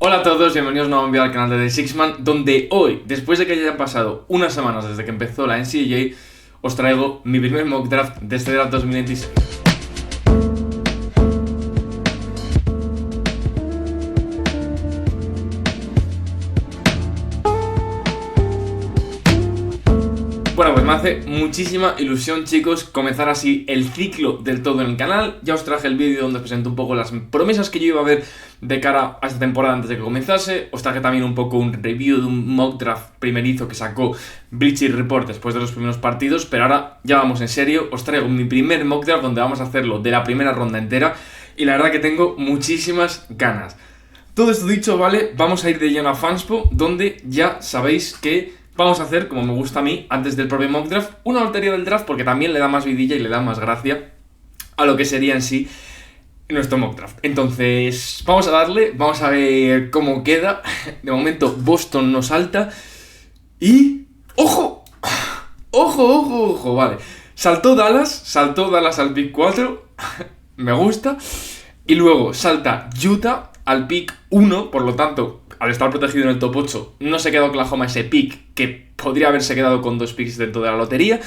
Hola a todos, bienvenidos nuevamente al canal de The Sixman, donde hoy, después de que hayan pasado unas semanas desde que empezó la NCAA, os traigo mi primer mock draft de este draft 2026. Bueno, pues me hace muchísima ilusión, chicos, comenzar así el ciclo del todo en el canal. Ya os traje el vídeo donde os presento un poco las promesas que yo iba a ver de cara a esta temporada antes de que comenzase. Os traje también un poco un review de un mock draft primerizo que sacó Bleacher Report después de los primeros partidos. Pero ahora ya vamos en serio, os traigo mi primer mock draft donde vamos a hacerlo de la primera ronda entera. Y la verdad que tengo muchísimas ganas. Todo esto dicho, vale, vamos a ir de lleno a Fanspo, donde ya sabéis que vamos a hacer, como me gusta a mí, antes del propio mock draft, una lotería del draft porque también le da más vidilla y le da más gracia a lo que sería en sí nuestro mock draft. Entonces, vamos a darle, vamos a ver cómo queda. De momento, Boston nos salta y... ¡Ojo! ¡Ojo! Vale. Saltó Dallas al pick 4. Me gusta. Y luego salta Utah al pick 1, por lo tanto, al estar protegido en el top 8, no se queda Oklahoma ese pick, que podría haberse quedado con 2 picks dentro de la lotería.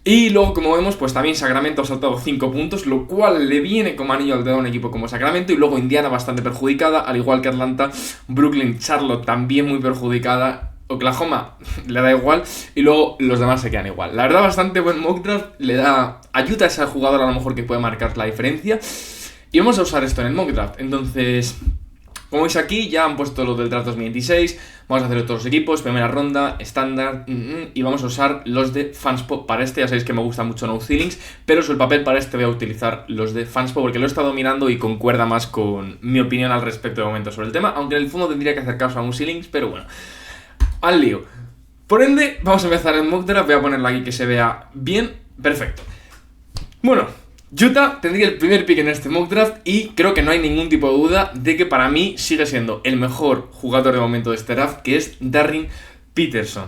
Y luego, como vemos, pues también Sacramento ha saltado 5 puntos, lo cual le viene como anillo al dedo a un equipo como Sacramento. Y luego Indiana bastante perjudicada, al igual que Atlanta. Brooklyn, Charlotte también muy perjudicada. Oklahoma le da igual. Y luego los demás se quedan igual. La verdad, bastante buen mock draft. Le da ayuda a ese jugador a lo mejor que puede marcar la diferencia. Y vamos a usar esto en el mock draft. Entonces, como veis aquí, ya han puesto los del draft 2026. Vamos a hacer otros equipos, primera ronda, estándar, y vamos a usar los de Fanspo para este. Ya sabéis que me gusta mucho No Ceilings, pero sobre el papel para este voy a utilizar los de Fanspo porque lo he estado mirando y concuerda más con mi opinión al respecto de momento sobre el tema, aunque en el fondo tendría que hacer caso a No Ceilings, pero bueno, al lío. Por ende, vamos a empezar el mock draft. Voy a ponerlo aquí que se vea bien, perfecto. Bueno, Utah tendría el primer pick en este mock draft y creo que no hay ningún tipo de duda de que para mí sigue siendo el mejor jugador de momento de este draft, que es Darren Peterson.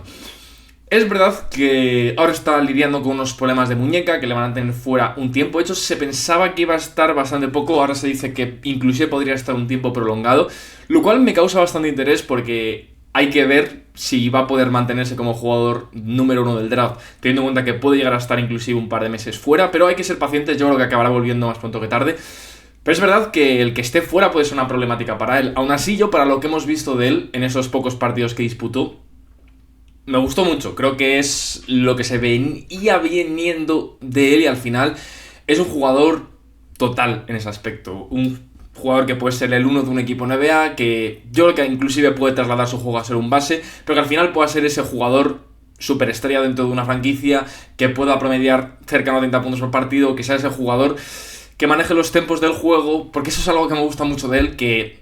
Es verdad que ahora está lidiando con unos problemas de muñeca que le van a tener fuera un tiempo. De hecho, se pensaba que iba a estar bastante poco, ahora se dice que inclusive podría estar un tiempo prolongado, lo cual me causa bastante interés porque hay que ver si va a poder mantenerse como jugador número 1 del draft, teniendo en cuenta que puede llegar a estar inclusive un par de meses fuera, pero hay que ser pacientes, yo creo que acabará volviendo más pronto que tarde. Pero es verdad que el que esté fuera puede ser una problemática para él. Aún así, yo para lo que hemos visto de él en esos pocos partidos que disputó, me gustó mucho. Creo que es lo que se venía viniendo de él y al final es un jugador total en ese aspecto. Un jugador que puede ser el 1 de un equipo NBA, que yo creo que inclusive puede trasladar su juego a ser un base, pero que al final pueda ser ese jugador superestrella dentro de una franquicia, que pueda promediar cercano a 30 puntos por partido, que sea ese jugador que maneje los tempos del juego, porque eso es algo que me gusta mucho de él, que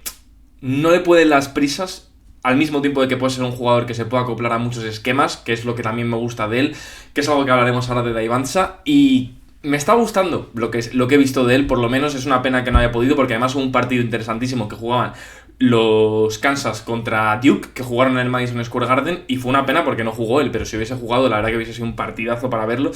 no le pueden las prisas, al mismo tiempo de que puede ser un jugador que se pueda acoplar a muchos esquemas, que es lo que también me gusta de él, que es algo que hablaremos ahora de Daivansa, y me está gustando lo que he visto de él, por lo menos. Es una pena que no haya podido, porque además hubo un partido interesantísimo que jugaban los Kansas contra Duke, que jugaron en el Madison Square Garden, y fue una pena porque no jugó él, pero si hubiese jugado, la verdad que hubiese sido un partidazo para verlo.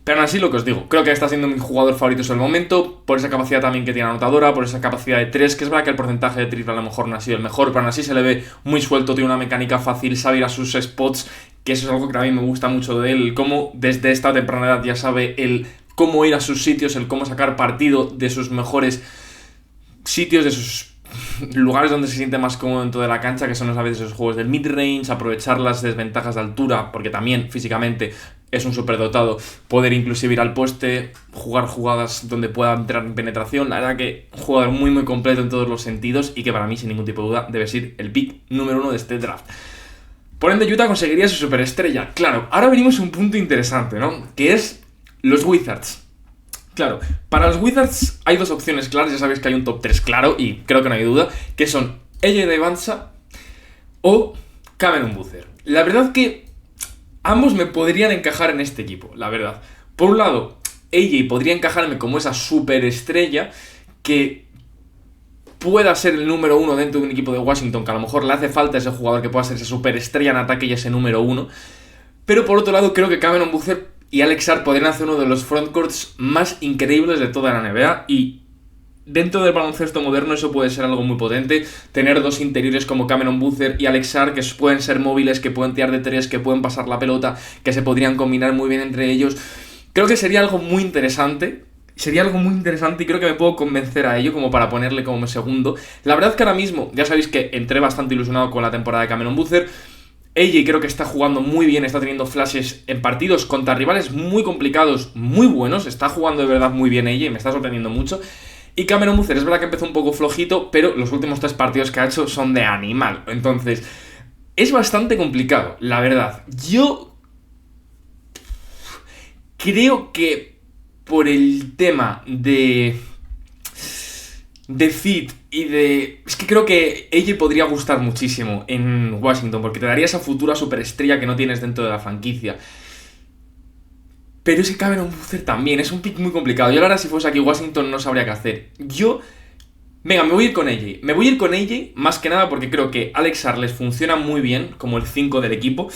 Pero aún así, lo que os digo, creo que está siendo mi jugador favorito en el momento, por esa capacidad también que tiene anotadora, por esa capacidad de 3, que es verdad que el porcentaje de triple a lo mejor no ha sido el mejor, pero aún así se le ve muy suelto, tiene una mecánica fácil, sabe ir a sus spots, que eso es algo que a mí me gusta mucho de él, cómo desde esta temprana edad ya sabe el cómo ir a sus sitios, el cómo sacar partido de sus mejores sitios, de sus lugares donde se siente más cómodo dentro de la cancha, que son a veces esos juegos del mid-range, aprovechar las desventajas de altura, porque también físicamente es un superdotado, poder inclusive ir al poste, jugar jugadas donde pueda entrar en penetración. La verdad que un jugador muy muy completo en todos los sentidos y que para mí sin ningún tipo de duda debe ser el pick número 1 de este draft. Por ende, Utah conseguiría su superestrella. Claro, ahora venimos a un punto interesante, ¿no? Que es los Wizards. Claro, para los Wizards hay dos opciones claras, ya sabéis que hay un top 3 claro y creo que no hay duda, que son AJ Daivansa o Cameron Boozer. La verdad que ambos me podrían encajar en este equipo, la verdad. Por un lado, AJ podría encajarme como esa superestrella que pueda ser el número 1 dentro de un equipo de Washington, que a lo mejor le hace falta ese jugador que pueda ser esa superestrella en ataque y ese número 1. Pero por otro lado, creo que Cameron Boozer y Alex Sarr podrían hacer uno de los frontcourts más increíbles de toda la NBA y dentro del baloncesto moderno eso puede ser algo muy potente, tener dos interiores como Cameron Boozer y Alex Sarr, que pueden ser móviles, que pueden tirar de tres, que pueden pasar la pelota, que se podrían combinar muy bien entre ellos. Creo que sería algo muy interesante. Sería algo muy interesante y creo que me puedo convencer a ello como para ponerle como segundo. La verdad que ahora mismo, ya sabéis que entré bastante ilusionado con la temporada de Cameron Boozer. AJ creo que está jugando muy bien, está teniendo flashes en partidos contra rivales muy complicados, muy buenos. Está jugando de verdad muy bien AJ, me está sorprendiendo mucho. Y Cameron Boozer es verdad que empezó un poco flojito, pero los últimos 3 partidos que ha hecho son de animal. Entonces, es bastante complicado, la verdad. Yo creo que por el tema de fit y de... Es que creo que AJ podría gustar muchísimo en Washington, porque te daría esa futura superestrella que no tienes dentro de la franquicia. Pero ese Cameron Boozer también, es un pick muy complicado. Yo la verdad si fuese aquí Washington no sabría qué hacer. Venga, me voy a ir con AJ. Me voy a ir con AJ más que nada porque creo que Alex Sarr les funciona muy bien como el 5 del equipo.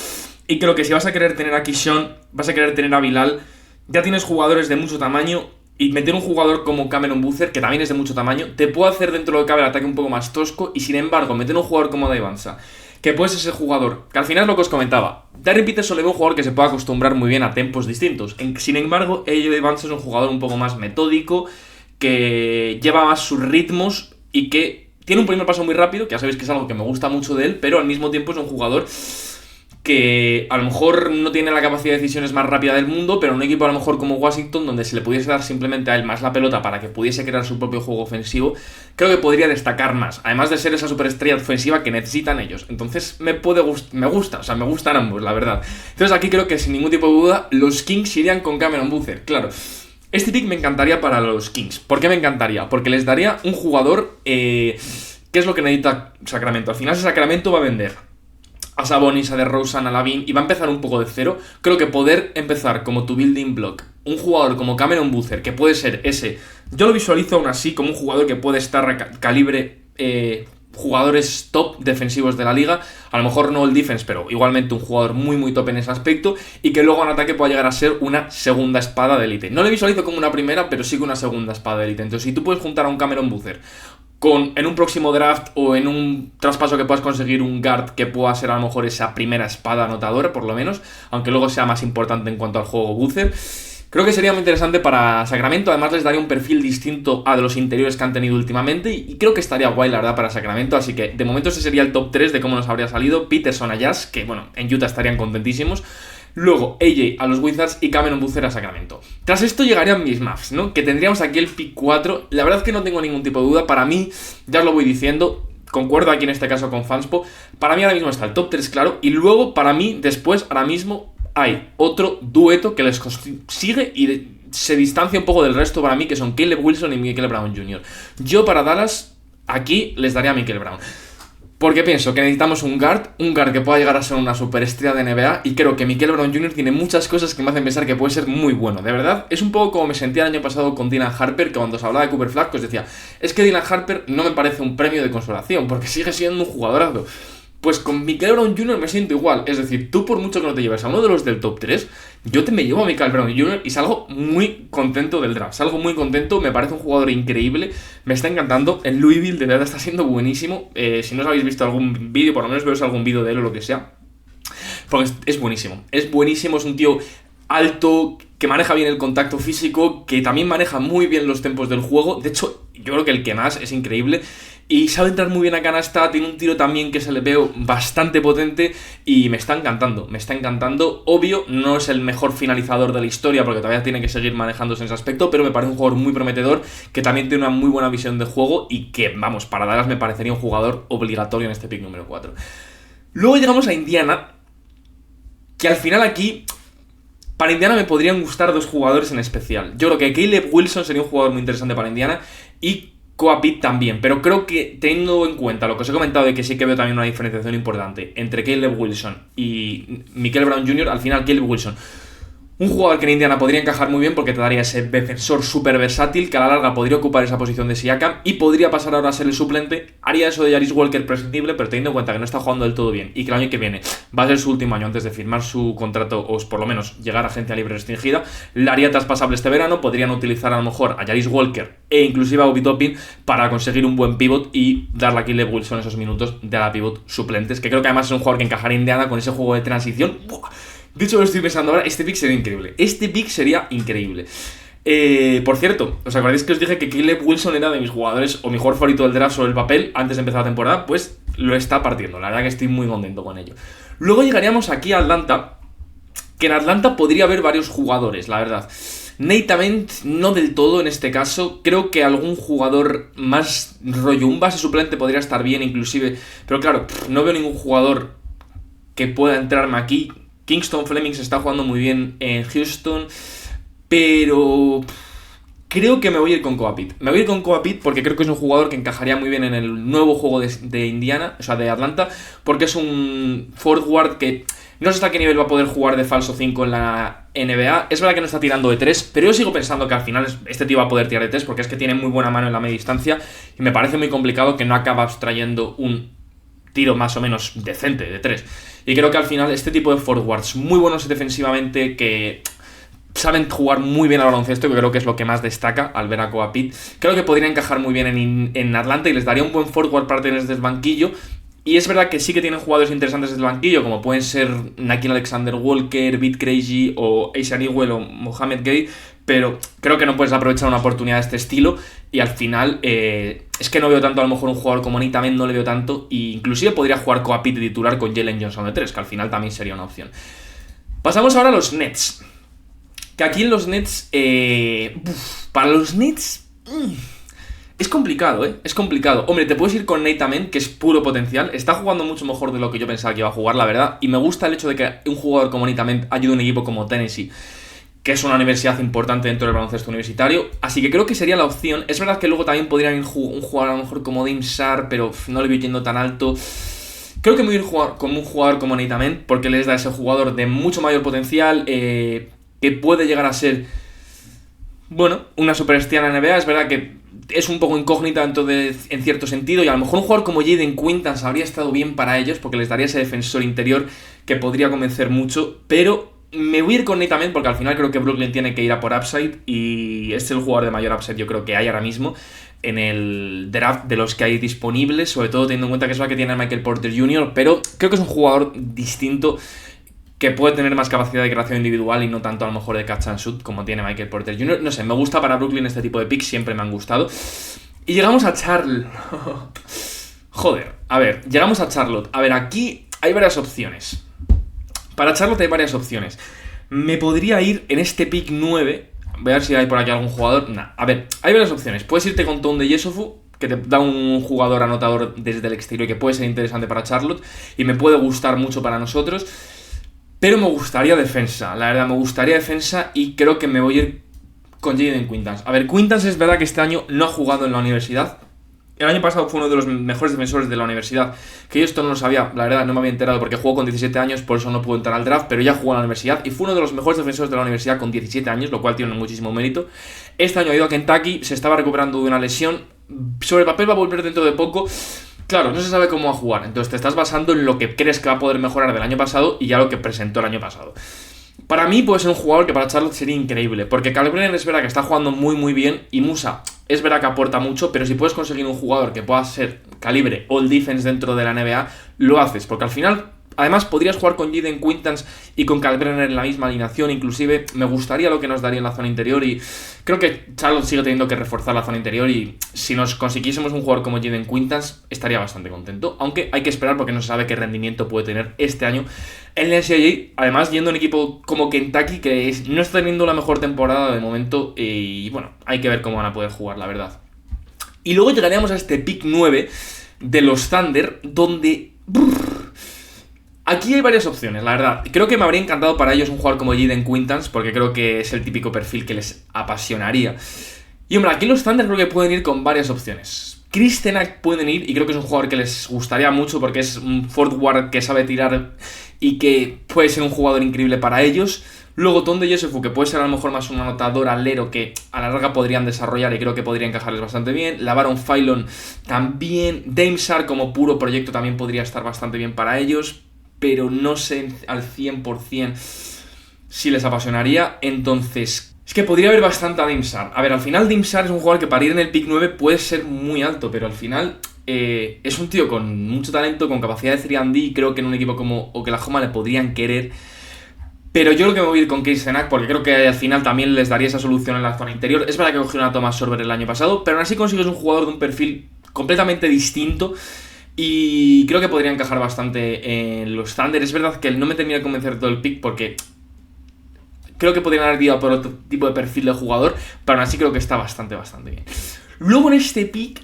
Y creo que si vas a querer tener a Keyshawn, vas a querer tener a Bilal, ya tienes jugadores de mucho tamaño. Y meter un jugador como Cameron Boozer, que también es de mucho tamaño, te puede hacer dentro de lo que cabe el ataque un poco más tosco. Y sin embargo, meter un jugador como Daivansa, que puede ser ese jugador, que al final es lo que os comentaba. Darren Peterson le ve un jugador que se puede acostumbrar muy bien a tempos distintos. Sin embargo, Daivansa es un jugador un poco más metódico, que lleva más sus ritmos y que tiene un primer paso muy rápido, que ya sabéis que es algo que me gusta mucho de él, pero al mismo tiempo es un jugador que a lo mejor no tiene la capacidad de decisiones más rápida del mundo, pero un equipo a lo mejor como Washington, donde se le pudiese dar simplemente a él más la pelota para que pudiese crear su propio juego ofensivo, creo que podría destacar más, además de ser esa superestrella ofensiva que necesitan ellos. Entonces me gusta, o sea, me gustan ambos, la verdad. Entonces aquí creo que sin ningún tipo de duda los Kings irían con Cameron Boozer, claro. Este pick me encantaría para los Kings. ¿Por qué me encantaría? Porque les daría un jugador, ¿qué es lo que necesita Sacramento? Al final ese Sacramento va a vender a Sabonis, a DeRozan, a Lavin, y va a empezar un poco de cero. Creo que poder empezar como tu building block, un jugador como Cameron Boozer, que puede ser ese, yo lo visualizo aún así como un jugador que puede estar calibre jugadores top defensivos de la liga, a lo mejor no el defense, pero igualmente un jugador muy muy top en ese aspecto, y que luego en ataque pueda llegar a ser una segunda espada de élite. No le visualizo como una primera, pero sí que una segunda espada de élite. Entonces si tú puedes juntar a un Cameron Boozer en un próximo draft o en un traspaso que puedas conseguir un guard que pueda ser a lo mejor esa primera espada anotadora, por lo menos, aunque luego sea más importante en cuanto al juego Boozer, creo que sería muy interesante para Sacramento. Además les daría un perfil distinto a de los interiores que han tenido últimamente y creo que estaría guay la verdad para Sacramento. Así que de momento ese sería el top 3 de cómo nos habría salido. Peterson a Jazz, que bueno, en Utah estarían contentísimos. Luego AJ a los Wizards y Cameron Boozer a Sacramento. Tras esto llegarían mis Mavs, ¿no? Que tendríamos aquí el pick 4. La verdad es que no tengo ningún tipo de duda. Para mí, ya os lo voy diciendo, concuerdo aquí en este caso con Fanspo. Para mí ahora mismo está el top 3 claro. Y luego para mí después, ahora mismo, hay otro dueto que les sigue y se distancia un poco del resto para mí, que son Caleb Wilson y Michael Brown Jr. Yo para Dallas aquí les daría a Michael Brown. Porque pienso que necesitamos un guard que pueda llegar a ser una superestrella de NBA, y creo que Michael Brown Jr. tiene muchas cosas que me hacen pensar que puede ser muy bueno. De verdad, es un poco como me sentía el año pasado con Dylan Harper, que cuando se hablaba de Cooper Flag, pues decía, es que Dylan Harper no me parece un premio de consolación, porque sigue siendo un jugadorazo. Pues con Michael Brown Jr. me siento igual. Es decir, tú por mucho que no te lleves a uno de los del top 3, yo me llevo a Michael Brown Jr. y salgo muy contento del draft. Salgo muy contento, me parece un jugador increíble, me está encantando. El Louisville de verdad está siendo buenísimo. Si no os habéis visto algún vídeo, por lo menos veos algún vídeo de él o lo que sea, porque es buenísimo. Es buenísimo, es un tío alto, que maneja bien el contacto físico, que también maneja muy bien los tempos del juego. De hecho, yo creo que el que más es increíble. Y sabe entrar muy bien a canasta, tiene un tiro también que se le veo bastante potente y me está encantando, me está encantando. Obvio, no es el mejor finalizador de la historia porque todavía tiene que seguir manejándose en ese aspecto, pero me parece un jugador muy prometedor, que también tiene una muy buena visión de juego y que, vamos, para Dallas me parecería un jugador obligatorio en este pick número 4. Luego llegamos a Indiana, que al final aquí, para Indiana me podrían gustar dos jugadores en especial. Yo creo que Caleb Wilson sería un jugador muy interesante para Indiana y Kobe Pitt también, pero creo que teniendo en cuenta lo que os he comentado de que sí que veo también una diferenciación importante entre Caleb Wilson y Michael Brown Jr., al final Caleb Wilson, Un jugador que en Indiana podría encajar muy bien porque te daría ese defensor súper versátil que a la larga podría ocupar esa posición de Siakam y podría pasar ahora a ser el suplente. Haría eso de Jarius Walker prescindible, pero teniendo en cuenta que no está jugando del todo bien y que el año que viene va a ser su último año antes de firmar su contrato o por lo menos llegar a agencia libre restringida, le haría traspasable este verano. Podrían utilizar a lo mejor a Jarius Walker e inclusive a Obi Toppin para conseguir un buen pivot y darle a Caleb Wilson esos minutos de la pivot suplentes, que creo que además es un jugador que encajaría en Indiana con ese juego de transición. ¡Buah! De hecho, lo estoy pensando ahora, este pick sería increíble. Por cierto, ¿os acordáis que os dije que Caleb Wilson era de mis jugadores o mi jugador favorito del draft sobre el papel antes de empezar la temporada? Pues lo está partiendo, la verdad que estoy muy contento con ello. Luego llegaríamos aquí a Atlanta, que en Atlanta podría haber varios jugadores, la verdad. Netamente, no del todo en este caso. Creo que algún jugador más rollo, un base suplente podría estar bien inclusive. Pero claro, no veo ningún jugador que pueda entrarme aquí. Kingston Fleming se está jugando muy bien en Houston, pero creo que me voy a ir con Koa Pitt. Me voy a ir con Koa Pitt porque creo que es un jugador que encajaría muy bien en el nuevo juego de Indiana, o sea, de Atlanta, porque es un forward que no sé hasta qué nivel va a poder jugar de falso 5 en la NBA. Es verdad que no está tirando de 3, pero yo sigo pensando que al final este tío va a poder tirar de 3 porque es que tiene muy buena mano en la media distancia y me parece muy complicado que no acabe abstrayendo un tiro más o menos decente de 3. Y creo que al final este tipo de forwards muy buenos defensivamente, que saben jugar muy bien al baloncesto, que creo que es lo que más destaca al ver a Koa Pitt, creo que podría encajar muy bien en Atlanta y les daría un buen forward para tener desde el banquillo. Y es verdad que sí que tienen jugadores interesantes desde el banquillo, como pueden ser Nickeil Alexander-Walker, Beat Crazy o Asian Ewell o Mohamed Gay, pero creo que no puedes aprovechar una oportunidad de este estilo y al final es que no veo tanto a lo mejor un jugador como Nate, también no le veo tanto, e inclusive podría jugar Koa Pitt de titular con Jalen Johnson de 3, que al final también sería una opción. Pasamos ahora a los Nets, que aquí en los Nets, para los Nets es complicado, es complicado. Hombre, te puedes ir con Nate Amen, que es puro potencial, está jugando mucho mejor de lo que yo pensaba que iba a jugar, la verdad, y me gusta el hecho de que un jugador como Nate Amen ayude a un equipo como Tennessee, que es una universidad importante dentro del baloncesto universitario, así que creo que sería la opción. Es verdad que luego también podrían ir un jugador a lo mejor como Dame Sarr, pero no le voy yendo tan alto. Creo que me voy a ir con un jugador como Nate Amen, porque les da ese jugador de mucho mayor potencial, que puede llegar a ser, bueno, una superestrella en la NBA. Es verdad que es un poco incógnita en cierto sentido, y a lo mejor un jugador como Jaden Quintans habría estado bien para ellos, porque les daría ese defensor interior que podría convencer mucho, pero me voy a ir con Nate Amen porque al final creo que Brooklyn tiene que ir a por upside y es el jugador de mayor upside yo creo que hay ahora mismo en el draft de los que hay disponibles, sobre todo teniendo en cuenta que es la que tiene Michael Porter Jr., pero creo que es un jugador distinto que puede tener más capacidad de creación individual y no tanto a lo mejor de catch and shoot como tiene Michael Porter Jr. No sé, me gusta para Brooklyn este tipo de picks, siempre me han gustado. Y llegamos a Charlotte. Joder, a ver, llegamos a Charlotte. A ver, aquí hay varias opciones. Para Charlotte hay varias opciones. Me podría ir en este pick 9. Voy a ver si hay por aquí algún jugador. Nah, a ver, hay varias opciones. Puedes irte con Tom de Yesofu, que te da un jugador anotador desde el exterior que puede ser interesante para Charlotte y me puede gustar mucho para nosotros. Pero me gustaría defensa, la verdad, me gustaría defensa y creo que me voy a ir con Jaden Quintans. A ver, Quintans es verdad que este año no ha jugado en la universidad. El año pasado fue uno de los mejores defensores de la universidad, que yo esto no lo sabía, la verdad no me había enterado porque jugó con 17 años, por eso no pudo entrar al draft, pero ya jugó en la universidad y fue uno de los mejores defensores de la universidad con 17 años, lo cual tiene muchísimo mérito. Este año ha ido a Kentucky, se estaba recuperando de una lesión, sobre el papel va a volver dentro de poco. Claro, no se sabe cómo va a jugar, entonces te estás basando en lo que crees que va a poder mejorar del año pasado y ya lo que presentó el año pasado. Para mí puede ser un jugador que para Charlotte sería increíble, porque Caleb Brenner es verdad que está jugando muy muy bien y Musa es verdad que aporta mucho, pero si puedes conseguir un jugador que pueda ser calibre all defense dentro de la NBA, lo haces, porque al final, además podrías jugar con Jaden Quintans y con Caleb Brenner en la misma alineación, inclusive me gustaría lo que nos daría en la zona interior y creo que Charlotte sigue teniendo que reforzar la zona interior y si nos consiguiésemos un jugador como Jaden Quintans estaría bastante contento, aunque hay que esperar porque no se sabe qué rendimiento puede tener este año en la NCAA, además yendo a un equipo como Kentucky que no está teniendo la mejor temporada de momento y bueno, hay que ver cómo van a poder jugar, la verdad. Y luego llegaríamos a este pick 9 de los Thunder, donde aquí hay varias opciones, la verdad. Creo que me habría encantado para ellos un jugador como Jaden Quintans, porque creo que es el típico perfil que les apasionaría. Y hombre, aquí los Thunder creo que pueden ir con varias opciones. Chris Tenack pueden ir, y creo que es un jugador que les gustaría mucho, porque es un forward que sabe tirar y que puede ser un jugador increíble para ellos. Luego Tom de Josefu, que puede ser a lo mejor más un anotador alero que a la larga podrían desarrollar y creo que podría encajarles bastante bien. LaVaron Philon también. Dame Sarr como puro proyecto también podría estar bastante bien para ellos, pero no sé al 100% si les apasionaría. Entonces, es que podría haber bastante a Dame Sarr. A ver, al final Dame Sarr es un jugador que para ir en el pick 9 puede ser muy alto, pero al final es un tío con mucho talento, con capacidad de 3&D, y creo que en un equipo como Oklahoma le podrían querer. Pero yo creo que me voy a ir con Case Cenac porque creo que al final también les daría esa solución en la zona interior. Es verdad que cogieron a Thomas Sorber el año pasado, pero aún así consigues un jugador de un perfil completamente distinto y creo que podría encajar bastante en los Thunder. Es verdad que no me termina de convencer todo el pick porque creo que podrían haber ido por otro tipo de perfil de jugador, pero aún así creo que está bastante bien. Luego en este pick,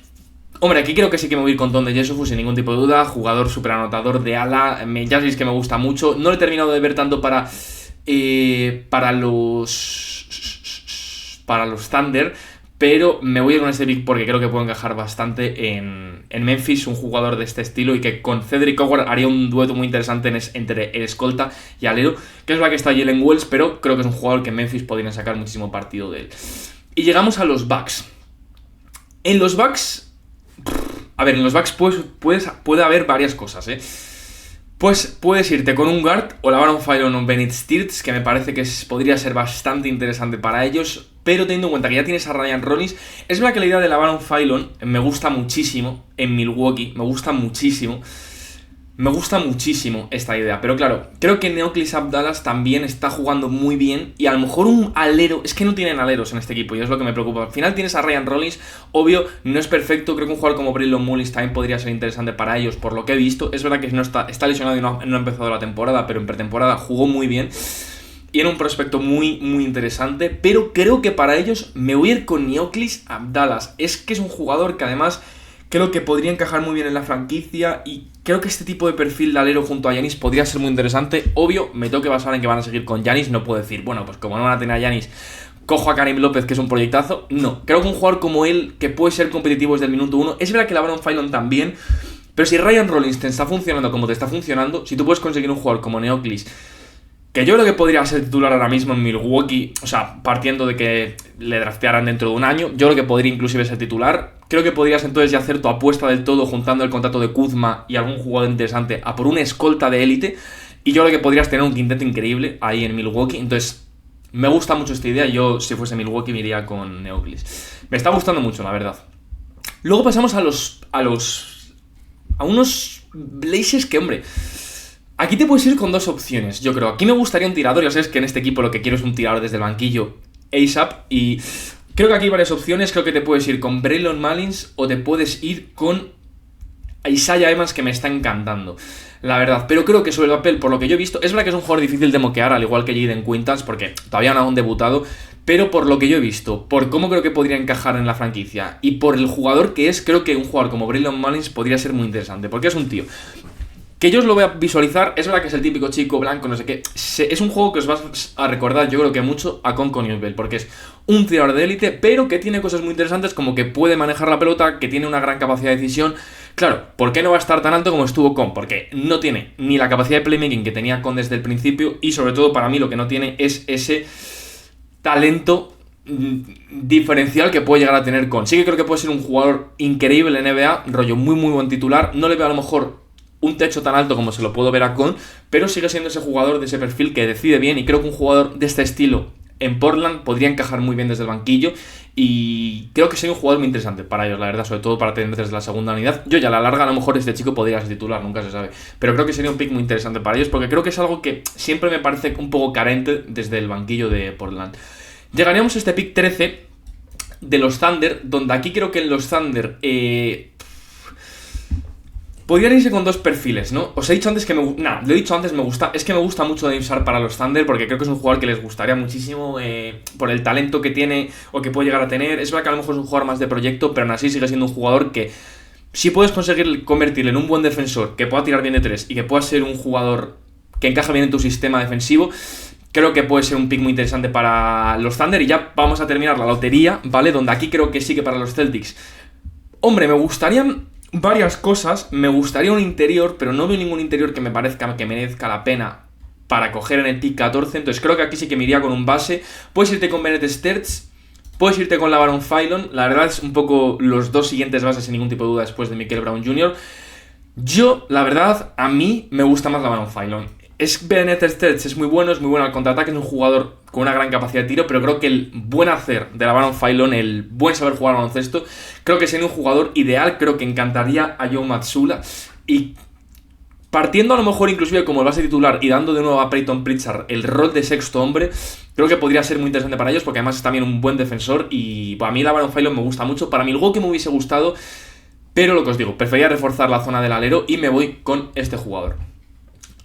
hombre, aquí creo que sí que me voy a ir con Tom de Josefu sin ningún tipo de duda. Jugador súper anotador de ala. Ya sabéis que me gusta mucho. No lo he terminado de ver tanto para los Thunder, pero me voy a ir con este pick porque creo que puede encajar bastante en Memphis, un jugador de este estilo, y que con Cedric Howard haría un dueto muy interesante entre el escolta y alero, que es la que está Jalen Wells, pero creo que es un jugador que en Memphis podrían sacar muchísimo partido de él. Y llegamos a los Bucks. En los Bucks, a ver, en los Bucks puede haber varias cosas, Pues puedes irte con un guard o LaVaron Philon o Bennett Stirtz, que me parece que podría ser bastante interesante para ellos, pero teniendo en cuenta que ya tienes a Ryan Rollins, es verdad que la idea de LaVaron Philon me gusta muchísimo en Milwaukee, me gusta muchísimo esta idea, pero claro, creo que Neoclis Abdalas también está jugando muy bien y a lo mejor un alero, es que no tienen aleros en este equipo y es lo que me preocupa. Al final tienes a Ryan Rollins, obvio, no es perfecto, creo que un jugador como Braylon Mullins también podría ser interesante para ellos por lo que he visto. Es verdad que no está lesionado y no ha empezado la temporada, pero en pretemporada jugó muy bien y era un prospecto muy interesante, pero creo que para ellos me voy a ir con Neoclis Abdalas. Es que es un jugador que además creo que podría encajar muy bien en la franquicia y creo que este tipo de perfil de alero junto a Giannis podría ser muy interesante. Obvio, me tengo que basar en que van a seguir con Giannis, no puedo decir, bueno, pues como no van a tener a Giannis, cojo a Karim López, que es un proyectazo. No, creo que un jugador como él, que puede ser competitivo desde el minuto 1, es verdad que LaVaron Philon también, pero si Ryan Rollins te está funcionando como te está funcionando, si tú puedes conseguir un jugador como Neoclis, que yo creo que podría ser titular ahora mismo en Milwaukee, o sea, partiendo de que le draftearan dentro de un año, yo creo que podría inclusive ser titular. Creo que podrías entonces ya hacer tu apuesta del todo juntando el contrato de Kuzma y algún jugador interesante a por una escolta de élite, y yo creo que podrías tener un quinteto increíble ahí en Milwaukee. Entonces, me gusta mucho esta idea. Yo, si fuese Milwaukee, me iría con Neoclis. Me está gustando mucho, la verdad. Luego pasamos a unos Blazers que, hombre, aquí te puedes ir con dos opciones, yo creo. Aquí me gustaría un tirador, ya sabes que en este equipo lo que quiero es un tirador desde el banquillo ASAP, y creo que aquí hay varias opciones. Creo que te puedes ir con Braylon Mullins o te puedes ir con Isaiah Evans, que me está encantando, la verdad. Pero creo que sobre el papel, por lo que yo he visto, es verdad que es un jugador difícil de moquear, al igual que Jaden Quintans, porque todavía no han debutado, pero por lo que yo he visto, por cómo creo que podría encajar en la franquicia y por el jugador que es, creo que un jugador como Braylon Mullins podría ser muy interesante, porque es un tío que yo os lo voy a visualizar. Es verdad que es el típico chico blanco, no sé qué. Es un juego que os vas a recordar, yo creo que mucho, a Con Newell, porque es un tirador de élite, pero que tiene cosas muy interesantes, como que puede manejar la pelota, que tiene una gran capacidad de decisión. Claro, ¿por qué no va a estar tan alto como estuvo Con? Porque no tiene ni la capacidad de playmaking que tenía Con desde el principio, y sobre todo para mí lo que no tiene es ese talento diferencial que puede llegar a tener Con. Sí que creo que puede ser un jugador increíble en NBA, rollo muy buen titular. No le veo a lo mejor un techo tan alto como se lo puedo ver a Con, pero sigue siendo ese jugador de ese perfil que decide bien, y creo que un jugador de este estilo en Portland podría encajar muy bien desde el banquillo, y creo que sería un jugador muy interesante para ellos, la verdad, sobre todo para tener desde la segunda unidad. Yo ya a la larga a lo mejor este chico podría ser titular, nunca se sabe, pero creo que sería un pick muy interesante para ellos, porque creo que es algo que siempre me parece un poco carente desde el banquillo de Portland. Llegaríamos a este pick 13 de los Thunder, donde aquí creo que en los Thunder podrían irse con dos perfiles, ¿no? Os he dicho antes que lo he dicho antes, me gusta mucho Dame Sarr para los Thunder, porque creo que es un jugador que les gustaría muchísimo por el talento que tiene o que puede llegar a tener. Es verdad que a lo mejor es un jugador más de proyecto, pero aún así sigue siendo un jugador que, si puedes conseguir convertirle en un buen defensor, que pueda tirar bien de tres y que pueda ser un jugador que encaja bien en tu sistema defensivo, creo que puede ser un pick muy interesante para los Thunder. Y ya vamos a terminar la lotería, ¿vale? Donde aquí creo que sí que para los Celtics, hombre, me gustarían varias cosas. Me gustaría un interior, pero no veo ningún interior que me parezca que merezca la pena para coger en el pick 14, entonces creo que aquí sí que me iría con un base. Puedes irte con Bennett Stertz, puedes irte con LaVaron Philon, la verdad es un poco los dos siguientes bases sin ningún tipo de duda después de Michael Brown Jr. Yo, la verdad, a mí me gusta más LaVaron Philon. Bennett Stertz es muy bueno al contraataque, es un jugador con una gran capacidad de tiro, pero creo que el buen hacer de LaVaron Philon, el buen saber jugar al baloncesto, creo que sería un jugador ideal, creo que encantaría a Joe Mazzulla, y partiendo a lo mejor inclusive como el base titular y dando de nuevo a Peyton Pritchard el rol de sexto hombre, creo que podría ser muy interesante para ellos, porque además es también un buen defensor, y a mí LaVaron Philon me gusta mucho. Para mí algo que me hubiese gustado, pero lo que os digo, prefería reforzar la zona del alero y me voy con este jugador.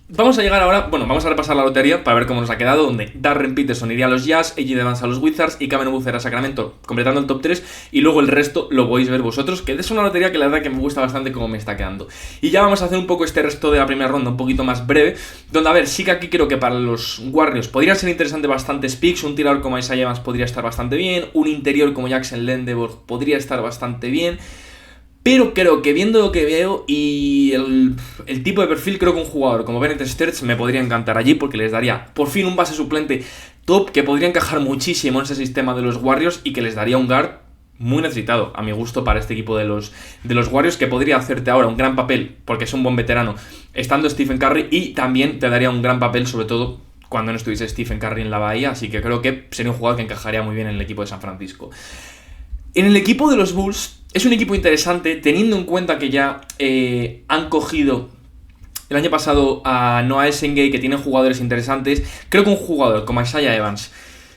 Vamos a llegar ahora, vamos a repasar la lotería para ver cómo nos ha quedado, donde Darren Peterson iría a los Jazz, A.J. Evans a los Wizards y Cameron Boozer a Sacramento, completando el top 3, y luego el resto lo podéis ver vosotros, que es una lotería que la verdad que me gusta bastante cómo me está quedando. Y ya vamos a hacer un poco este resto de la primera ronda un poquito más breve, donde a ver, sí que aquí creo que para los Warriors podría ser interesante bastantes picks, un tirador como Isaiah Evans podría estar bastante bien, un interior como Jackson Lendeborg podría estar bastante bien. Pero creo que viendo lo que veo y el tipo de perfil, creo que un jugador como Bennett Stertz me podría encantar allí, porque les daría por fin un base suplente top que podría encajar muchísimo en ese sistema de los Warriors y que les daría un guard muy necesitado, a mi gusto, para este equipo de los Warriors, que podría hacerte ahora un gran papel, porque es un buen veterano, estando Stephen Curry, y también te daría un gran papel, sobre todo cuando no estuviese Stephen Curry en la bahía, así que creo que sería un jugador que encajaría muy bien en el equipo de San Francisco. En el equipo de los Bulls es un equipo interesante, teniendo en cuenta que ya han cogido el año pasado a Noah Esengay, que tiene jugadores interesantes. Creo que un jugador como Isaiah Evans,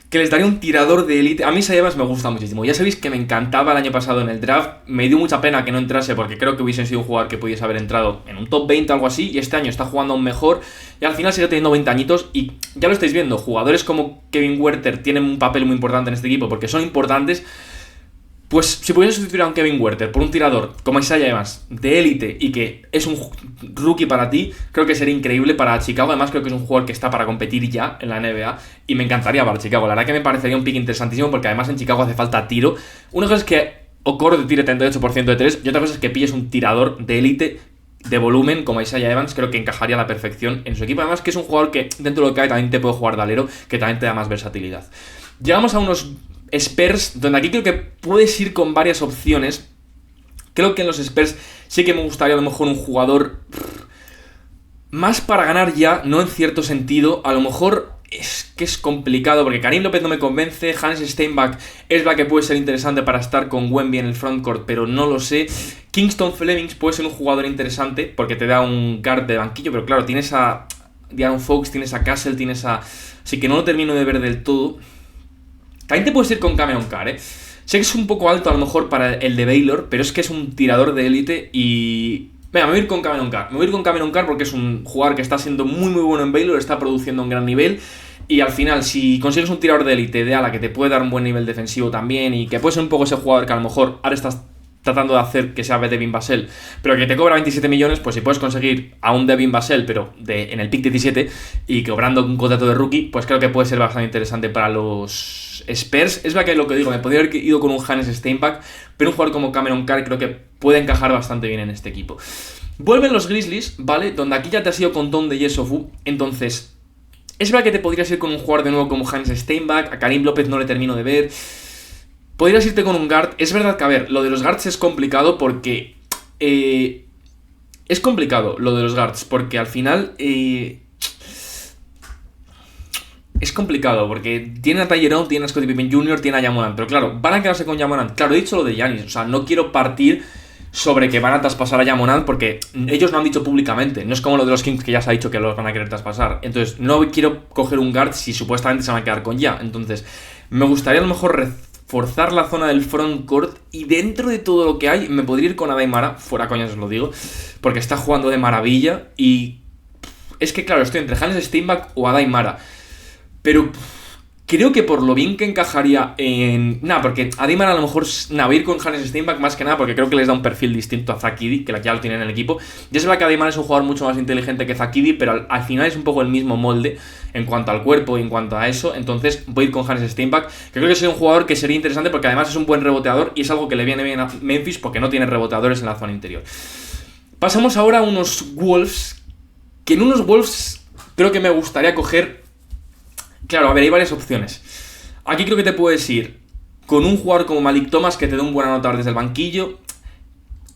que les daría un tirador de élite. A mí Isaiah Evans me gusta muchísimo. Ya sabéis que me encantaba el año pasado en el draft. Me dio mucha pena que no entrase, porque creo que hubiese sido un jugador que pudiese haber entrado en un top 20 o algo así. Y este año está jugando aún mejor. Y al final sigue teniendo 20 añitos. Y ya lo estáis viendo, jugadores como Kevin Huerter tienen un papel muy importante en este equipo, porque son importantes. Pues si pudiese sustituir a un Kevin Huerter por un tirador como Isaiah Evans de élite y que es un rookie para ti, creo que sería increíble para Chicago. Además creo que es un jugador que está para competir ya en la NBA y me encantaría para Chicago. La verdad que me parecería un pick interesantísimo, porque además en Chicago hace falta tiro. Una cosa es que Okoro te tire 38% de 3 y otra cosa es que pilles un tirador de élite de volumen como Isaiah Evans. Creo que encajaría a la perfección en su equipo. Además que es un jugador que dentro de lo que hay también te puede jugar de alero, que también te da más versatilidad. Llegamos a unos Spurs, donde aquí creo que puedes ir con varias opciones. Creo que en los Spurs sí que me gustaría a lo mejor un jugador más para ganar ya, no en cierto sentido. A lo mejor es que es complicado, porque Karim López no me convence. Hans Steinbach es la que puede ser interesante para estar con Wemby en el frontcourt, pero no lo sé. Kingston Flemings puede ser un jugador interesante porque te da un guard de banquillo, pero claro, tienes a De'Aaron Fox, tienes a Castle, tienes a... Así que no lo termino de ver del todo. También te puedes ir con Cameron Carr, ¿eh? Sé que es un poco alto a lo mejor para el de Baylor, pero es que es un tirador de élite y... Venga, me voy a ir con Cameron Carr. Me voy a ir con Cameron Carr porque es un jugador que está siendo muy muy bueno en Baylor, está produciendo un gran nivel. Y al final, si consigues un tirador de élite de ala que te puede dar un buen nivel defensivo también, y que puede ser un poco ese jugador que a lo mejor ahora estás tratando de hacer que sea Devin Vassell, pero que te cobra 27 millones, pues si puedes conseguir a un Devin Vassell, pero en el pick 17, y cobrando un contrato de rookie, pues creo que puede ser bastante interesante para los Spurs. Es verdad que lo que digo, me podría haber ido con un Hans Steinbach, pero un jugador como Cameron Carr creo que puede encajar bastante bien en este equipo. Vuelven los Grizzlies, ¿vale? Donde aquí ya te has ido con Tom de Yesofu, entonces... Es verdad que te podrías ir con un jugador de nuevo como Hans Steinbach, a Karim López no le termino de ver... Podrías irte con un guard. Es verdad que, a ver, lo de los guards es complicado porque... es complicado lo de los guards porque al final... es complicado porque tiene a Tyler Young, tiene a Scottie Pippen Jr., tiene a Ja Morant. Pero claro, van a quedarse con Ja Morant. Claro, he dicho lo de Giannis. O sea, no quiero partir sobre que van a traspasar a Ja Morant porque ellos no han dicho públicamente. No es como lo de los Kings, que ya se ha dicho que los van a querer traspasar. Entonces, no quiero coger un guard si supuestamente se van a quedar con Ja. Entonces, me gustaría a lo mejor forzar la zona del frontcourt, y dentro de todo lo que hay me podría ir con Adai Mara, fuera coñas os lo digo, porque está jugando de maravilla. Y es que claro, estoy entre Hans Steinbach o Adai Mara, pero creo que por lo bien que encajaría en... porque Adai Mara a lo mejor... voy a ir con Hans Steinbach más que nada porque creo que les da un perfil distinto a Zach Edey, que ya lo tiene en el equipo. Ya es verdad que Adai Mara es un jugador mucho más inteligente que Zach Edey, pero al final es un poco el mismo molde en cuanto al cuerpo y en cuanto a eso. Entonces voy a ir con Hans Steinbach, que creo que sería un jugador que sería interesante porque además es un buen reboteador y es algo que le viene bien a Memphis porque no tiene reboteadores en la zona interior. Pasamos ahora a unos Wolves, que en unos Wolves creo que me gustaría coger... Claro, a ver, hay varias opciones. Aquí creo que te puedes ir con un jugador como Malik Thomas, que te dé un buen anotador desde el banquillo.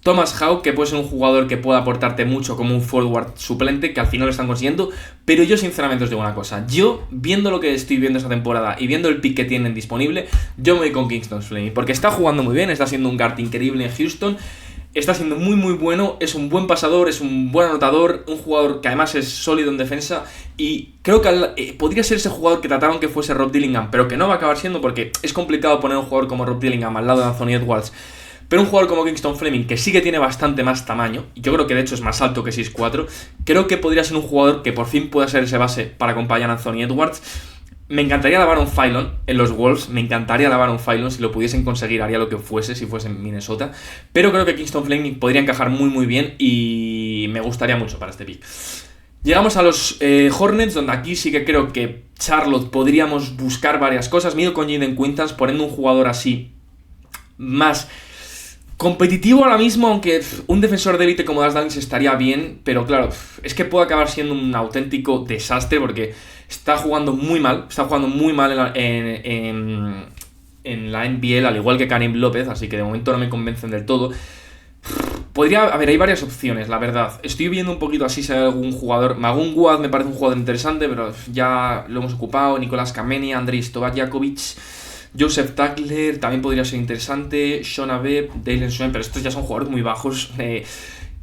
Thomas Hawk, que puede ser un jugador que pueda aportarte mucho como un forward suplente, que al final lo están consiguiendo, pero yo sinceramente os digo una cosa, yo viendo lo que estoy viendo esta temporada y viendo el pick que tienen disponible, yo me voy con Kingston Fleming, porque está jugando muy bien, está siendo un guard increíble en Houston, está siendo muy muy bueno, es un buen pasador, es un buen anotador, un jugador que además es sólido en defensa, y creo que podría ser ese jugador que trataron que fuese Rob Dillingham, pero que no va a acabar siendo porque es complicado poner un jugador como Rob Dillingham al lado de Anthony Edwards. Pero un jugador como Kingston Fleming, que sí que tiene bastante más tamaño, y yo creo que de hecho es más alto que 6'4", creo que podría ser un jugador que por fin pueda ser ese base para acompañar a Anthony Edwards. Me encantaría la Baron Philon en los Wolves, me encantaría la Baron Philon, si lo pudiesen conseguir haría lo que fuese, si fuese en Minnesota, pero creo que Kingston Fleming podría encajar muy muy bien y me gustaría mucho para este pick. Llegamos a los Hornets, donde aquí sí que creo que Charlotte podríamos buscar varias cosas. Me he ido con Jaden Quintans, poniendo un jugador así más competitivo ahora mismo, aunque un defensor de élite como Das Davis estaría bien, pero claro, es que puede acabar siendo un auténtico desastre porque está jugando muy mal en la NBL, al igual que Karim López, así que de momento no me convencen del todo. Hay varias opciones, la verdad. Estoy viendo un poquito así si hay algún jugador. Magun Guad me parece un jugador interesante, pero ya lo hemos ocupado. Nicolás Kameni, Andrei Stovajakovic, Joseph Tuckler también podría ser interesante. Sean Abeb, Dalen Swain, pero estos ya son jugadores muy bajos.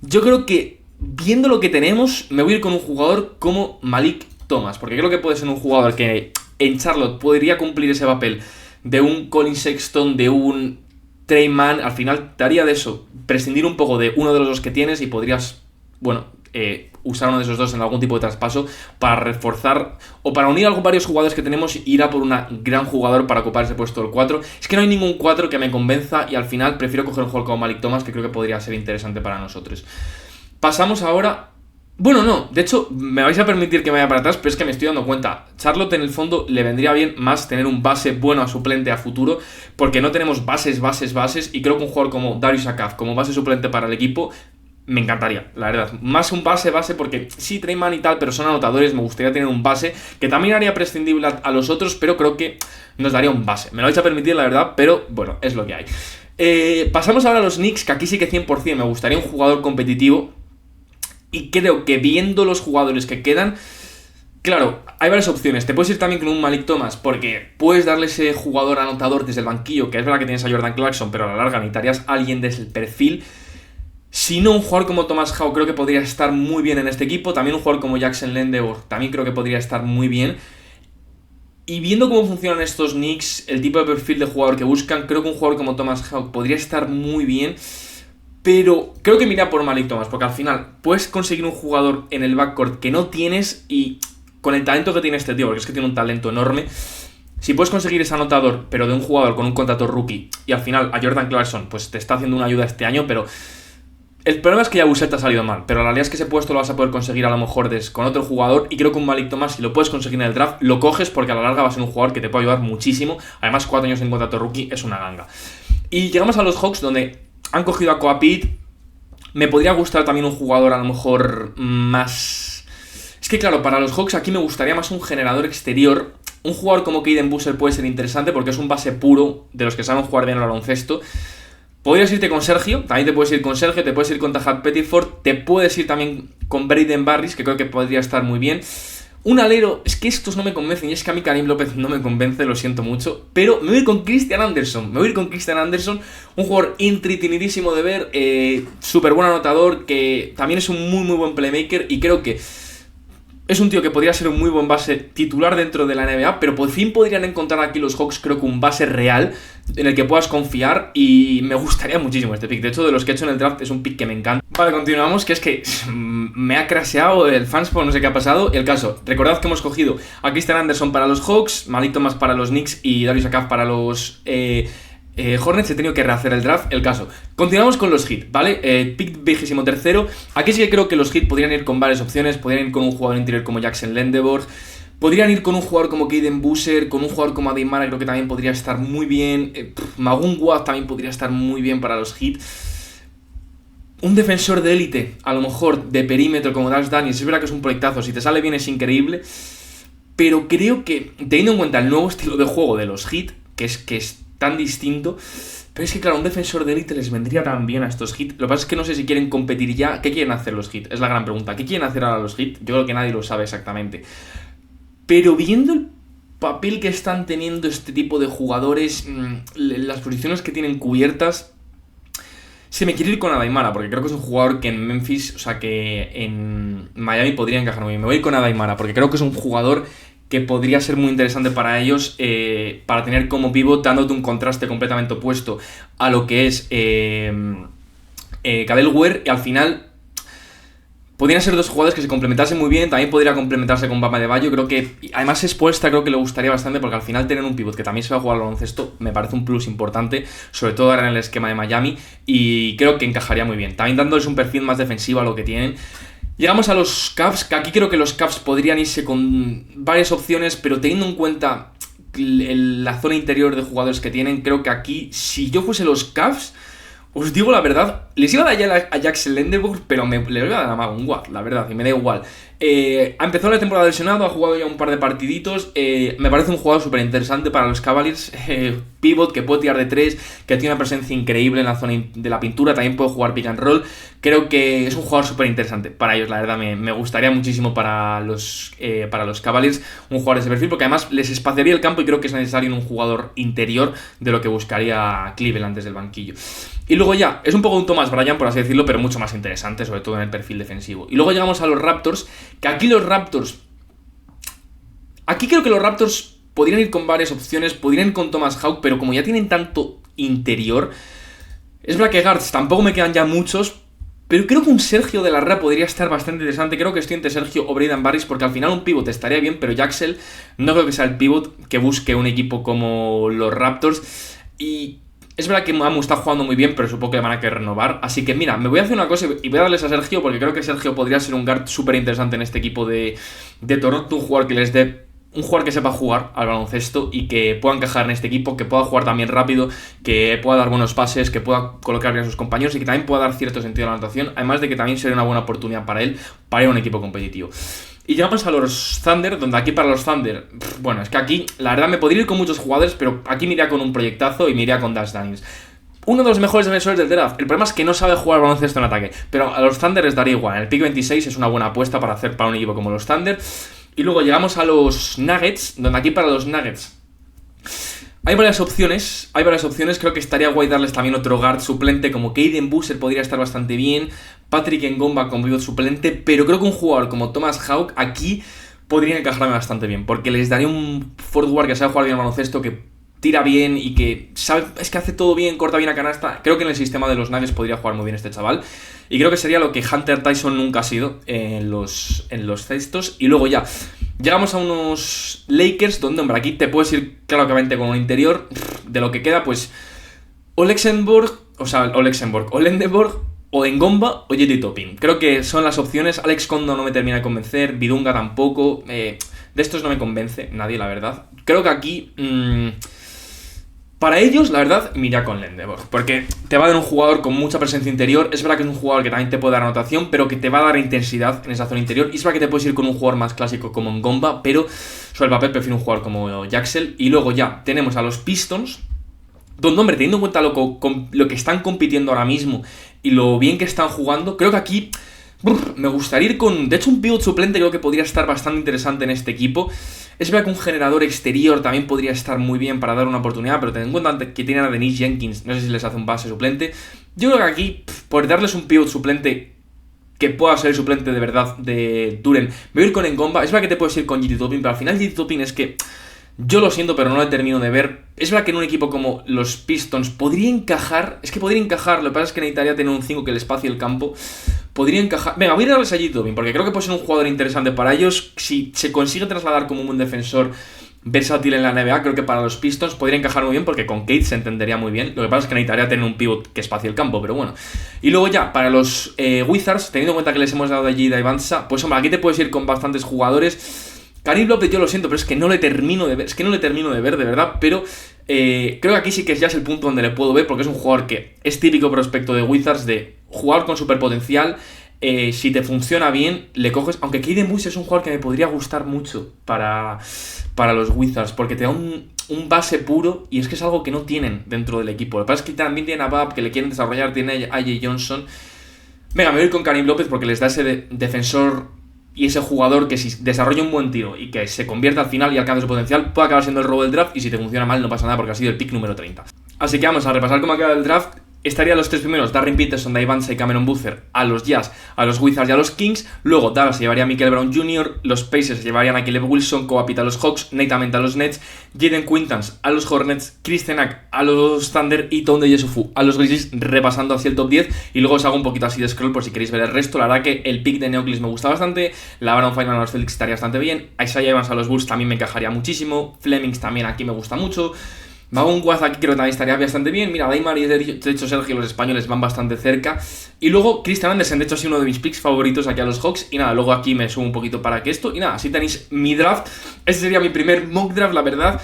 Yo creo que, viendo lo que tenemos, me voy a ir con un jugador como Malik Thomas, porque creo que puede ser un jugador que en Charlotte podría cumplir ese papel de un Colin Sexton, de un Trey Mann. Al final te haría de eso, prescindir un poco de uno de los dos que tienes y podrías, usar uno de esos dos en algún tipo de traspaso para reforzar o para unir a varios jugadores que tenemos e ir a por un gran jugador para ocupar ese puesto del 4. Es que no hay ningún 4 que me convenza y al final prefiero coger un jugador como Malik Thomas, que creo que podría ser interesante para nosotros. Pasamos ahora... Bueno, no, de hecho, me vais a permitir que me vaya para atrás, pero es que me estoy dando cuenta. Charlotte en el fondo le vendría bien más tener un base bueno a suplente a futuro, porque no tenemos bases, y creo que un jugador como Darius Akaf como base suplente para el equipo me encantaría, la verdad. Más un base, porque sí, Trey Mann y tal, pero son anotadores, me gustaría tener un base, que también haría prescindible a los otros, pero creo que nos daría un base. Me lo vais a permitir, la verdad, pero bueno, es lo que hay. Pasamos ahora a los Knicks, que aquí sí que 100% me gustaría un jugador competitivo, y creo que viendo los jugadores que quedan, claro, hay varias opciones. Te puedes ir también con un Malik Thomas, porque puedes darle ese jugador anotador desde el banquillo, que es verdad que tienes a Jordan Clarkson, pero a la larga necesitarías a alguien desde el perfil. Si no, un jugador como Thomas Howe creo que podría estar muy bien en este equipo. También un jugador como Jackson Lendeborg también creo que podría estar muy bien. Y viendo cómo funcionan estos Knicks, el tipo de perfil de jugador que buscan, creo que un jugador como Thomas Howe podría estar muy bien. Pero creo que mira por Malik Thomas, porque al final puedes conseguir un jugador en el backcourt que no tienes y con el talento que tiene este tío, porque es que tiene un talento enorme. Si puedes conseguir ese anotador, pero de un jugador con un contrato rookie, y al final a Jordan Clarkson pues te está haciendo una ayuda este año, pero el problema es que Yabusel te ha salido mal, pero la realidad es que ese puesto lo vas a poder conseguir a lo mejor con otro jugador, y creo que un Malik Thomas, si lo puedes conseguir en el draft, lo coges porque a la larga va a ser un jugador que te puede ayudar muchísimo. Además, 4 años en contrato rookie es una ganga. Y llegamos a los Hawks, donde han cogido a Coapit. Me podría gustar también un jugador a lo mejor más... Es que claro, para los Hawks aquí me gustaría más un generador exterior. Un jugador como Caden Boozer puede ser interesante porque es un base puro, de los que saben jugar bien al baloncesto. Podrías irte con Sergio, también te puedes ir con Sergio, te puedes ir con Tajat Pettiford, te puedes ir también con Braden Barris, que creo que podría estar muy bien. Un alero, es que estos no me convencen, y es que a mí Karim López no me convence, lo siento mucho, pero me voy con Christian Anderson, un jugador entretenidísimo de ver, súper buen anotador, que también es un muy muy buen playmaker, y creo que es un tío que podría ser un muy buen base titular dentro de la NBA, pero por fin podrían encontrar aquí los Hawks, creo que un base real en el que puedas confiar, y me gustaría muchísimo este pick. De hecho, de los que he hecho en el draft es un pick que me encanta. Vale, continuamos, que es que me ha crasheado el fanspawn, no sé qué ha pasado. El caso, recordad que hemos cogido a Christian Anderson para los Hawks, Malik Thomas para los Knicks y Darius Akaf para los Hornets. He tenido que rehacer el draft. El caso, continuamos con los Heat, ¿vale? Pick 23º. Aquí sí que creo que los Heat podrían ir con varias opciones. Podrían ir con un jugador interior como Jackson Lendeborg, podrían ir con un jugador como Caden Boozer, con un jugador como Adin Mara, creo que también podría estar muy bien. Magun Guad también podría estar muy bien para los Heat. un defensor de élite, a lo mejor de perímetro como Dash Daniels, es verdad que es un proyectazo, si te sale bien es increíble, pero creo que, teniendo en cuenta el nuevo estilo de juego de los Heat, que es tan distinto, pero es que claro, un defensor de élite les vendría tan bien a estos Heat. Lo que pasa es que no sé si quieren competir ya. ¿Qué quieren hacer los Heat? Es la gran pregunta. ¿Qué quieren hacer ahora los Heat? Yo creo que nadie lo sabe exactamente. Pero viendo el papel que están teniendo este tipo de jugadores, las posiciones que tienen cubiertas, se me quiere ir con Adaimara, porque creo que es un jugador que en Memphis, o sea, que en Miami podría encajar muy bien. Me voy a ir con Adaimara, porque creo que es un jugador que podría ser muy interesante para ellos, para tener como pivot, dándote un contraste completamente opuesto a lo que es Kadel Ware, y al final podrían ser dos jugadores que se complementasen muy bien. También podría complementarse con Bam Adebayo. Creo que, además expuesta, creo que le gustaría bastante, porque al final tener un pivot que también se va a jugar al baloncesto me parece un plus importante, sobre todo ahora en el esquema de Miami, y creo que encajaría muy bien, también dándoles un perfil más defensivo a lo que tienen. Llegamos a los Cavs, que aquí creo que los Cavs podrían irse con varias opciones, pero teniendo en cuenta la zona interior de jugadores que tienen, creo que aquí, si yo fuese los Cavs, os digo la verdad, les iba a dar ya a Jackson Lendeborg, pero les iba a dar a Magun Watt, la verdad, y me da igual. Ha empezado la temporada lesionado, ha jugado ya un par de partiditos, me parece un jugador súper interesante para los Cavaliers, pivot que puede tirar de 3, que tiene una presencia increíble en la zona de la pintura, también puede jugar pick and roll. Creo que es un jugador súper interesante para ellos, la verdad, me gustaría muchísimo para los Cavaliers un jugador de ese perfil, porque además les espaciaría el campo y creo que es necesario un jugador interior de lo que buscaría Cleveland desde el banquillo. Y luego ya, es un poco un Thomas Bryant, por así decirlo, pero mucho más interesante, sobre todo en el perfil defensivo. Y luego llegamos a los Raptors, que aquí creo que los Raptors podrían ir con varias opciones, podrían ir con Thomas Hawk, pero como ya tienen tanto interior, es verdad que guards tampoco me quedan ya muchos, pero creo que un Sergio de la Rea podría estar bastante interesante. Creo que estoy entre Sergio o Braden Barris, porque al final un pivot estaría bien, pero Jaxel no creo que sea el pivot que busque un equipo como los Raptors. Y es verdad que Mamu está jugando muy bien, pero supongo que le van a querer renovar. Así que mira, me voy a hacer una cosa y voy a darles a Sergio, porque creo que Sergio podría ser un guard súper interesante en este equipo de Toronto. Un jugador que les dé, un jugador que sepa jugar al baloncesto y que pueda encajar en este equipo, que pueda jugar también rápido, que pueda dar buenos pases, que pueda colocar bien a sus compañeros y que también pueda dar cierto sentido a la anotación. Además de que también sería una buena oportunidad para él, para ir a un equipo competitivo. Y llegamos a los Thunder, donde aquí para los Thunder, bueno, es que aquí la verdad me podría ir con muchos jugadores, pero aquí me iría con un proyectazo y me iría con Dash Daniels. Uno de los mejores defensores del draft. El problema es que no sabe jugar baloncesto en ataque, pero a los Thunder les daría igual. El pick 26 es una buena apuesta para hacer para un equipo como los Thunder. Y luego llegamos a los Nuggets, donde aquí para los Nuggets hay varias opciones, creo que estaría guay darles también otro guard suplente, como Caden Boozer podría estar bastante bien, Patrick Ngomba como pivot suplente, pero creo que un jugador como Thomas Hawk aquí podría encajarme bastante bien, porque les daría un forward que sabe jugar bien al baloncesto, que tira bien y que sabe, es que hace todo bien, corta bien a canasta. Creo que en el sistema de los Nuggets podría jugar muy bien este chaval, y creo que sería lo que Hunter Tyson nunca ha sido en los cestos. Y luego ya llegamos a unos Lakers donde, hombre, aquí te puedes ir claramente con un interior. De lo que queda, pues Olendeborg o Ngomba o J.T. Toppin. Creo que son las opciones. Alex Kondo no me termina de convencer, Bidunga tampoco. De estos no me convence nadie, la verdad. Creo que aquí para ellos, la verdad, me iría con Lendeborg, porque te va a dar un jugador con mucha presencia interior. Es verdad que es un jugador que también te puede dar anotación, pero que te va a dar intensidad en esa zona interior. Y es verdad que te puedes ir con un jugador más clásico como Ngomba, pero sobre el papel prefiero un jugador como Jaxel. Y luego ya tenemos a los Pistons, donde, hombre, teniendo en cuenta lo que están compitiendo ahora mismo y lo bien que están jugando, creo que aquí me gustaría ir con, de hecho, un pivot suplente. Creo que podría estar bastante interesante en este equipo. Es verdad que un generador exterior también podría estar muy bien para dar una oportunidad, pero ten en cuenta que tienen a Denise Jenkins, no sé si les hace un base suplente. Yo creo que aquí, por darles un pivot suplente que pueda ser el suplente de verdad de Duren, me voy a ir con Ngomba. Es verdad que te puedes ir con J.T. Toppin, pero al final J.T. Toppin es que yo lo siento, pero no lo termino de ver. Es verdad que en un equipo como los Pistons podría encajar. Es que podría encajar. Lo que pasa es que necesitaría tener un 5 que le espacie el campo. Podría encajar. Venga, voy a darles a J.T. Toppin, porque creo que puede ser un jugador interesante para ellos. Si se consigue trasladar como un buen defensor versátil en la NBA, creo que para los Pistons podría encajar muy bien, porque con Kate se entendería muy bien. Lo que pasa es que necesitaría tener un pivot que espacie el campo, pero bueno. Y luego ya, para los Wizards, teniendo en cuenta que les hemos dado allí de Ivansa, pues hombre, aquí te puedes ir con bastantes jugadores. Karim López, yo lo siento, pero es que no le termino de ver, de verdad, pero creo que aquí sí que ya es el punto donde le puedo ver, porque es un jugador que es típico prospecto de Wizards, de jugador con super potencial. Si te funciona bien, le coges. Aunque Caden Bush es un jugador que me podría gustar mucho para los Wizards, porque te da un base puro y es que es algo que no tienen dentro del equipo. Lo que pasa es que también tienen a Bab, que le quieren desarrollar, tiene a Jay Johnson. Venga, me voy con Karim López porque les da ese defensor y ese jugador que si desarrolla un buen tiro y que se convierta al final y alcance su potencial, puede acabar siendo el robo del draft, y si te funciona mal no pasa nada porque ha sido el pick número 30. Así que vamos a repasar cómo ha quedado el draft. Estarían los tres primeros: Darren Peterson, Dave Vance y Cameron Boozer a los Jazz, a los Wizards y a los Kings. Luego Dallas se llevaría a Michael Brown Jr., los Pacers se llevarían a Caleb Wilson, Kobe Pitt a los Hawks, Nate Ament a los Nets, Jaden Quintans a los Hornets, Chris Tenack a los Thunder y Tom DeJosufu a los Grizzlies, repasando hacia el top 10. Y luego os hago un poquito así de scroll por si queréis ver el resto. La verdad que el pick de Neoclis me gusta bastante, la Baron Feynman a los Celtics estaría bastante bien, Isaiah Evans a los Bulls también me encajaría muchísimo, Flemings también aquí me gusta mucho, Magun Guaz aquí creo que también estaría bastante bien. Mira, Daimar y de hecho Sergio, los españoles van bastante cerca. Y luego Christian Andersen, de hecho ha sido uno de mis picks favoritos aquí a los Hawks. Y nada, luego aquí me subo un poquito para que esto. Y nada, así tenéis mi draft. Este sería mi primer mock draft, la verdad.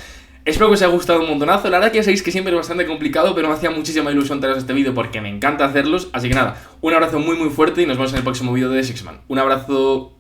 Espero que os haya gustado un montonazo. La verdad que ya sabéis que siempre es bastante complicado, pero me hacía muchísima ilusión traeros este vídeo porque me encanta hacerlos. Así que nada, un abrazo muy muy fuerte y nos vemos en el próximo vídeo de Sixman. Un abrazo.